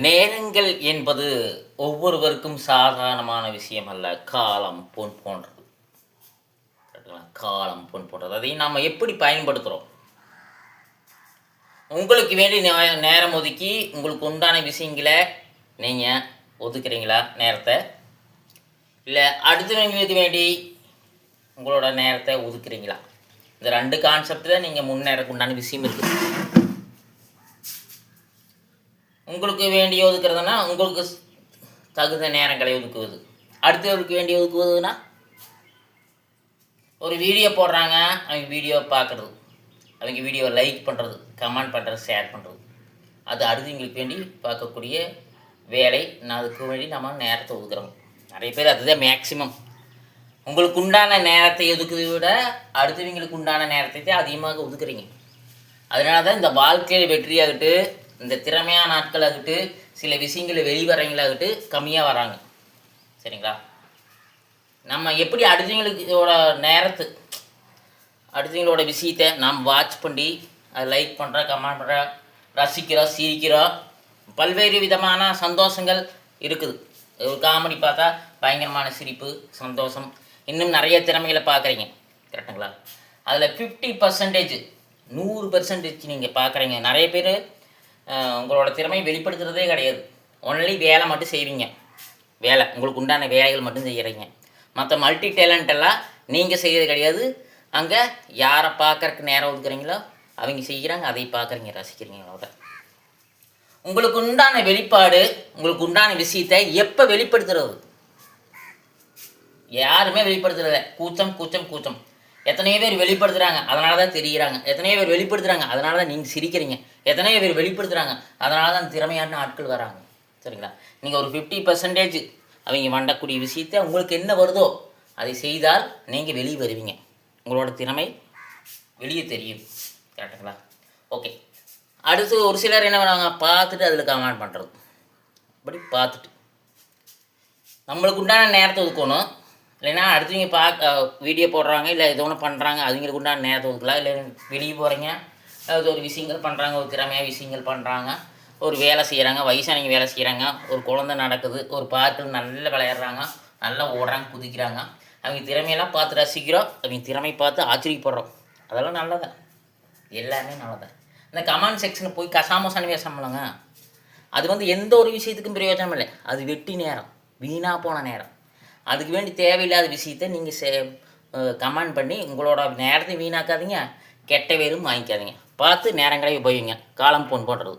நேரங்கள் என்பது ஒவ்வொருவருக்கும் சாதாரணமான விஷயம் அல்ல. காலம் பொன் போன்றது. காலம் பொன் போன்றது. அதை நாம் எப்படி பயன்படுத்துகிறோம்? உங்களுக்கு வேண்டி நேரம் ஒதுக்கி உங்களுக்கு உண்டான விஷயங்களை நீங்கள் ஒதுக்குறீங்களா நேரத்தை? இல்லை அடுத்தவங்களுக்கு வேண்டி உங்களோட நேரத்தை ஒதுக்குறீங்களா? இந்த 2 கான்செப்ட் தான் நீங்கள் முன்னேறக்கு உண்டான விஷயம் இருக்குது. உங்களுக்கு வேண்டிய ஒதுக்குறதுனா உங்களுக்கு தகுந்த நேரங்களை ஒதுக்குவது. அடுத்தவர்களுக்கு வேண்டிய ஒதுக்குவதுன்னா ஒரு வீடியோ போடுறாங்க, அவங்க வீடியோ பார்க்குறது, அவங்க வீடியோ லைக் பண்ணுறது, கமெண்ட் பண்ணுறது, ஷேர் பண்ணுறது, அது அடுத்தவங்களுக்கு வேண்டி பார்க்கக்கூடிய வேலை. நான் அதுக்கு வேண்டி நம்ம நேரத்தை ஒதுக்குறோம். நிறைய பேர் அதுதான் மேக்சிமம். உங்களுக்கு உண்டான நேரத்தை ஒதுக்குவதை விட அடுத்தவங்களுக்கு உண்டான நேரத்தை தான் அதிகமாக ஒதுக்குறீங்க. அதனால தான் இந்த வாழ்க்கையில் வெற்றியாகட்டு, இந்த திறமையான நாட்களாகட்டு, சில விஷயங்களை வெளிவரங்களாகட்டு கம்மியாக வராங்க. சரிங்களா? நம்ம எப்படி அடுத்தவங்களோட அடுத்தவங்களோட விஷயத்தை நாம் வாட்ச் பண்ணி அதை லைக் பண்ணுறோம், கமெண்ட் பண்ணுறோம், ரசிக்கிறோம், சிரிக்கிறோம். பல்வேறு விதமான சந்தோஷங்கள் இருக்குது. ஒரு காமெடி பார்த்தா பயங்கரமான சிரிப்பு, சந்தோஷம், இன்னும் நிறைய திறமைகளை பார்க்குறீங்க. கரெக்டுங்களா? அதில் 50% 100% நீங்கள் பார்க்குறீங்க. நிறைய பேர் உங்களோட திறமையை வெளிப்படுத்துகிறதே கிடையாது. ஒன்லி வேலை மட்டும் செய்வீங்க. வேலை உங்களுக்கு உண்டான வேலைகள் மட்டும் செய்கிறீங்க. மற்ற மல்டி டேலண்ட் எல்லாம் நீங்கள் செய்கிறது கிடையாது. அங்கே யாரை பார்க்குறக்கு நேரம் ஒதுக்குறீங்களோ அவங்க செய்கிறாங்க, அதை பார்க்குறீங்க, ரசிக்கிறீங்க. அவ்வளோதான். உங்களுக்கு உண்டான வெளிப்பாடு, உங்களுக்கு உண்டான விஷயத்தை எப்போ வெளிப்படுத்துறது? யாருமே வெளிப்படுத்துறதில்ல. கூச்சம். எத்தனையோ பேர் வெளிப்படுத்துகிறாங்க, அதனால தான் தெரிகிறாங்க. எத்தனையோ பேர் வெளிப்படுத்துகிறாங்க, அதனால தான் நீங்கள் சிரிக்கிறீங்க. எத்தனையோ பேர் வெளிப்படுத்துகிறாங்க, அதனால தான் திறமையான ஆட்கள் வராங்க. சரிங்களா? நீங்கள் ஒரு 50% அவங்க பண்ணக்கூடிய விஷயத்தை உங்களுக்கு என்ன வருதோ அதை செய்தால் நீங்கள் வெளியே வருவீங்க. உங்களோட திறமை வெளியே தெரியும். கரெக்டுங்களா? ஓகே. அடுத்து ஒரு சிலர் என்ன பண்ணுவாங்க, பார்த்துட்டு அதில் கமெண்ட் பண்ணுறது. அப்படி பார்த்துட்டு நம்மளுக்கு உண்டான நேரத்தை ஒதுக்கணும். இல்லைன்னா அடுத்தவங்க வீடியோ போடுறாங்க, இல்லை ஏதோ ஒன்று பண்ணுறாங்க, அவங்களுக்கு உண்டான நேரத்தை ஒதுக்கலாம். இல்லை வெளியே போகிறீங்க, அது ஒரு விஷயங்கள் பண்ணுறாங்க, ஒரு திறமையாக விஷயங்கள் பண்ணுறாங்க, ஒரு வேலை செய்கிறாங்க, வயசானவங்க வேலை செய்கிறாங்க, ஒரு குழந்தை நடக்குது, ஒரு பார்க்கில் நல்லா விளையாடுறாங்க, நல்லா ஓடுறாங்க, குதிக்கிறாங்க. அவங்க திறமையெல்லாம் பார்த்து ரசிக்கிறோம், அவங்க திறமை பார்த்து ஆச்சரியப்படுறோம். அதெல்லாம் நல்லதான், எல்லாமே நல்லதான். இந்த கமெண்ட் செக்ஷனில் போய் கசாமசானி பேசமுலங்க, அது எந்த ஒரு விஷயத்துக்கும் பிரயோஜனம் இல்லை. அது வெட்டி நேரம், வீணாக போன நேரம். அதுக்கு வேண்டி தேவையில்லாத விஷயத்தை நீங்கள் கமெண்ட் பண்ணி உங்களோட நேரத்தை வீணாக்காதீங்க, கெட்ட பேரும் வாங்கிக்காதீங்க. பார்த்து நேரங்களே உபயோகிங்க. காலம் பொன் போன்றது.